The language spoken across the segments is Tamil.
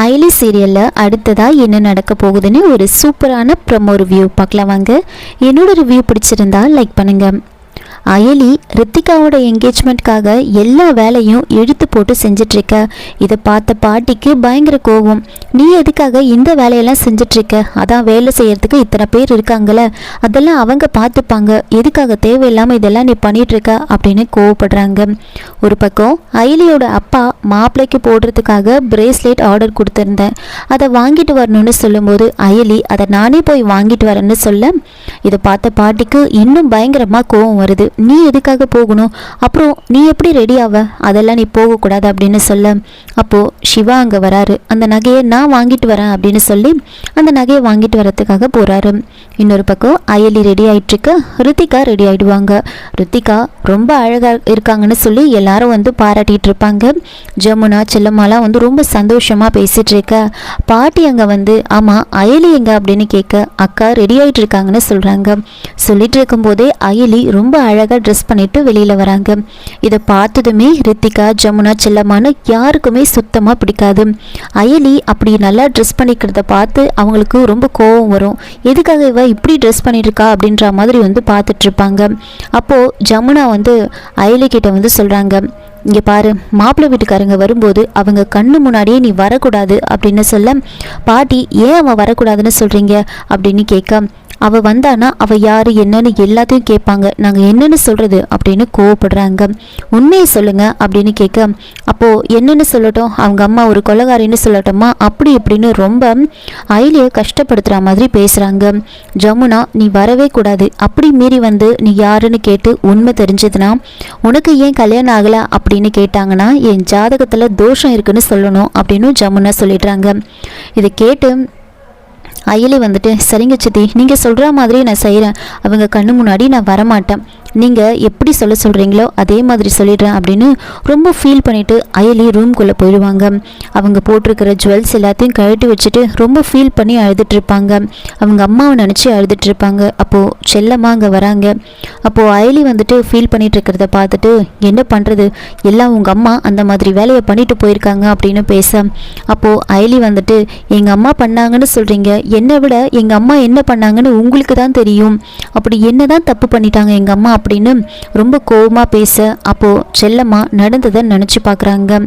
அயலி சீரியலில் அடுத்ததாக என்ன நடக்க போகுதுன்னு ஒரு சூப்பரான ப்ரமோ ரிவ்யூ பார்க்கலாம் வாங்க. என்னோட ரிவ்யூ பிடிச்சிருந்தா லைக் பண்ணுங்கள். அயலி ரித்திகாவோட என்கேஜ்மெண்ட்காக எல்லா வேலையும் இழுத்து போட்டு செஞ்சிட்ருக்க. இதை பார்த்த பாட்டிக்கு பயங்கர கோபம். நீ எதுக்காக இந்த வேலையெல்லாம் செஞ்சிட்ருக்க? அதான் வேலை செய்யறதுக்கு இத்தனை பேர் இருக்காங்களே, அதெல்லாம் அவங்க பார்த்துப்பாங்க, எதுக்காக தேவையில்லாமல் இதெல்லாம் நீ பண்ணிகிட்ருக்க அப்படின்னு கோவப்படுறாங்க. ஒரு பக்கம் அயலியோட அப்பா மாப்பிள்ளைக்கு போடுறதுக்காக பிரேஸ்லெட் ஆர்டர் கொடுத்துருந்தேன், அதை வாங்கிட்டு வரணும்னு சொல்லும்போது அயலி அதை நானே போய் வாங்கிட்டு வரேன்னு சொல்ல, இதை பார்த்த பாட்டிக்கு இன்னும் பயங்கரமாக கோவம் வருது. நீ எதுக்காக போகணும்? அப்புறம் நீ எப்படி ரெடி ஆவ? அதெல்லாம் நீ போகக்கூடாது அப்படின்னு சொல்ல, அப்போது சிவா அங்கே வராரு. அந்த நகையை நான் வாங்கிட்டு வரேன் அப்படின்னு சொல்லி அந்த நகையை வாங்கிட்டு வரத்துக்காக போகிறாரு. இன்னொரு பக்கம் அயலி ரெடி ஆகிட்டுருக்க, ரித்திகா ரெடி ஆகிடுவாங்க. ரித்திகா ரொம்ப அழகாக இருக்காங்கன்னு சொல்லி எல்லாரும் வந்து பாராட்டிகிட்டு இருப்பாங்க. ஜமுனா செல்லம்மாலாம் வந்து ரொம்ப சந்தோஷமாக பேசிகிட்டு இருக்க. பாட்டி அங்கே வந்து ஆமாம் அயலி எங்க அப்படின்னு கேட்க, அக்கா ரெடி ஆகிட்டு இருக்காங்கன்னு சொல்கிறாங்க. சொல்லிட்டு இருக்கும்போதே அயலி ரொம்ப அழகாக ட்ரெஸ் பண்ணிட்டு வெளியில் வராங்க. இதை பார்த்ததுமே ரித்திகா ஜமுனா செல்லம்மான்னு யாருக்குமே சுத்தமாக பிடிக்காது. அயலி அப்படி நல்லா ட்ரெஸ் பண்ணிக்கிறத பார்த்து அவங்களுக்கு ரொம்ப கோவம் வரும். எதுக்காக இவ இப்படி ட்ரெஸ் பண்ணியிருக்கா அப்படின்ற மாதிரி வந்து பார்த்துட்டு இருப்பாங்க. அப்போது ஜமுனா வந்து அயலி கிட்ட வந்து சொல்கிறாங்க, இங்கே பாரு, மாப்பிள்ளை வீட்டுக்காரங்க வரும்போது அவங்க கண்ணு முன்னாடியே நீ வரக்கூடாது அப்படின்னு சொல்ல, பாட்டி ஏன் அவன் வரக்கூடாதுன்னு சொல்கிறீங்க அப்படின்னு கேட்க, அவள் வந்தானா அவள் யார் என்னன்னு எல்லாத்தையும் கேட்பாங்க, நாங்கள் என்னென்னு சொல்கிறது அப்படின்னு கோவப்படுறாங்க. உண்மையை சொல்லுங்கள் அப்படின்னு கேட்க, அப்போது என்னென்னு சொல்லட்டும், அவங்க அம்மா ஒரு கொலைகாரின்னு சொல்லட்டோமா அப்படி இப்படின்னு ரொம்ப அயலியை கஷ்டப்படுத்துகிற மாதிரி பேசுகிறாங்க. ஜமுனா நீ வரவே கூடாது, அப்படி மீறி வந்து நீ யாருன்னு கேட்டு உண்மை தெரிஞ்சதுன்னா உனக்கு ஏன் கல்யாணம் ஆகலை அப்படின்னு கேட்டாங்கன்னா என் ஜாதகத்தில் தோஷம் இருக்குன்னு சொல்லணும் அப்படின்னு ஜமுனா சொல்லிடுறாங்க. இதை கேட்டு அயலி வந்துட்டு சரிங்க சித்தி, நீங்கள் சொல்கிற மாதிரி நான் செய்கிறேன், அவங்க கண்ணு முன்னாடி நான் வரமாட்டேன், நீங்கள் எப்படி சொல்கிறீங்களோ அதே மாதிரி சொல்லிடுறேன் அப்படின்னு ரொம்ப ஃபீல் பண்ணிவிட்டு அயலி ரூம்குள்ளே போயிடுவாங்க. அவங்க போட்டிருக்கிற ஜுவல்ஸ் எல்லாத்தையும் கழட்டி வச்சுட்டு ரொம்ப ஃபீல் பண்ணி அழுதுட்ருப்பாங்க. அவங்க அம்மாவை நினச்சி அழுதுட்ருப்பாங்க. அப்போது செல்லம்மா அங்கே வராங்க. அப்போது அயலி வந்துட்டு ஃபீல் பண்ணிகிட்டு இருக்கிறத பார்த்துட்டு, என்ன பண்ணுறது, எல்லாம் உங்கள் அம்மா அந்த மாதிரி வேலையை பண்ணிட்டு போயிருக்காங்க அப்படின்னு பேச, அப்போது அயலி வந்துட்டு எங்கள் அம்மா பண்ணாங்கன்னு சொல்கிறீங்க, என்னை விட எங்கள் அம்மா என்ன பண்ணாங்கன்னு உங்களுக்கு தான் தெரியும், அப்படி என்ன தான் தப்பு பண்ணிட்டாங்க எங்கள் அம்மா அப்படின்னு ரொம்ப கோவமாக பேச, அப்போது செல்லம்மா நடந்ததை நினச்சி பார்க்குறாங்க.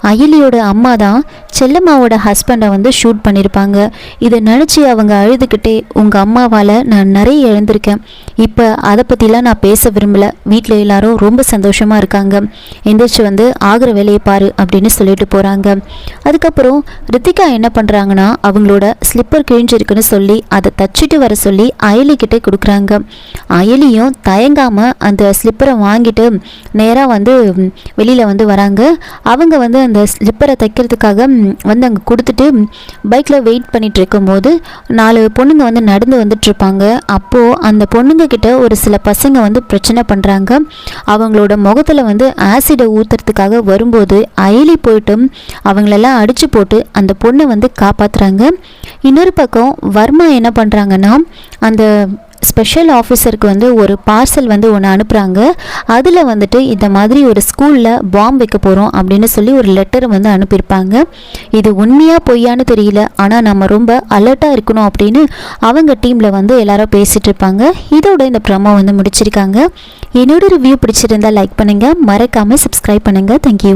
அயலியோட அம்மா தான் செல்லம்மாவோட ஹஸ்பண்டை வந்து ஷூட் பண்ணியிருப்பாங்க. இதை நினச்சி அவங்க அழுதுகிட்டே, உங்கள் அம்மாவால் நான் நிறைய இழந்திருக்கேன், இப்போ அதை பற்றிலாம் நான் பேச விரும்பலை, வீட்டில் எல்லாரும் ரொம்ப சந்தோஷமாக இருக்காங்க, எந்திரிச்சு வந்து ஆகிற வேலையை பாரு அப்படின்னு சொல்லிட்டு போகிறாங்க. அதுக்கப்புறம் ரித்திகா என்ன பண்ணுறாங்கன்னா, அவங்களோட ஸ்லிப்பர் கிழிஞ்சிருக்குன்னு சொல்லி அதை தச்சிட்டு வர சொல்லி அயலிக்கிட்டே கொடுக்குறாங்க. அயலியும் தயங்காமல் அந்த ஸ்லிப்பரை வாங்கிட்டு நேராக வந்து வெளியில் வந்து வராங்க. அவங்க வந்து அந்த ஸ்லிப்பரை தைக்கிறதுக்காக வந்து அங்கே கொடுத்துட்டு பைக்கில் வெயிட் பண்ணிட்டு இருக்கும்போது 4 பொண்ணுங்க வந்து நடந்து வந்துட்டுருப்பாங்க. அப்போது அந்த பொண்ணுங்க கிட்ட ஒரு சில பசங்க வந்து பிரச்சனை பண்ணுறாங்க. அவங்களோட முகத்தில் வந்து ஆசிடை ஊற்றுறதுக்காக வரும்போது அயலி போயிட்டு அவங்களெல்லாம் அடித்து போட்டு அந்த பொண்ணை வந்து காப்பாற்றுறாங்க. இன்னொரு பக்கம் வர்மா என்ன பண்ணுறாங்கன்னா, அந்த ஸ்பெஷல் ஆஃபீஸருக்கு வந்து ஒரு பார்சல் வந்து ஒன்று அனுப்புகிறாங்க. அதில் வந்துட்டு இந்த மாதிரி ஒரு ஸ்கூலில் பாம்பு வைக்க போகிறோம் அப்படின்னு சொல்லி ஒரு லெட்டர் வந்து அனுப்பியிருப்பாங்க. இது உண்மையாக பொய்யான்னு தெரியல, ஆனால் நம்ம ரொம்ப அலர்ட்டாக இருக்கணும் அப்படின்னு அவங்க டீமில் வந்து எல்லாரும் பேசிகிட்டு இருப்பாங்க. இதோட இந்த ப்ரோமோ வந்து முடிச்சிருக்காங்க. என்னோட ரிவ்யூ பிடிச்சிருந்தால் லைக் பண்ணுங்கள், மறக்காமல் சப்ஸ்கிரைப் பண்ணுங்கள். தேங்க்யூ.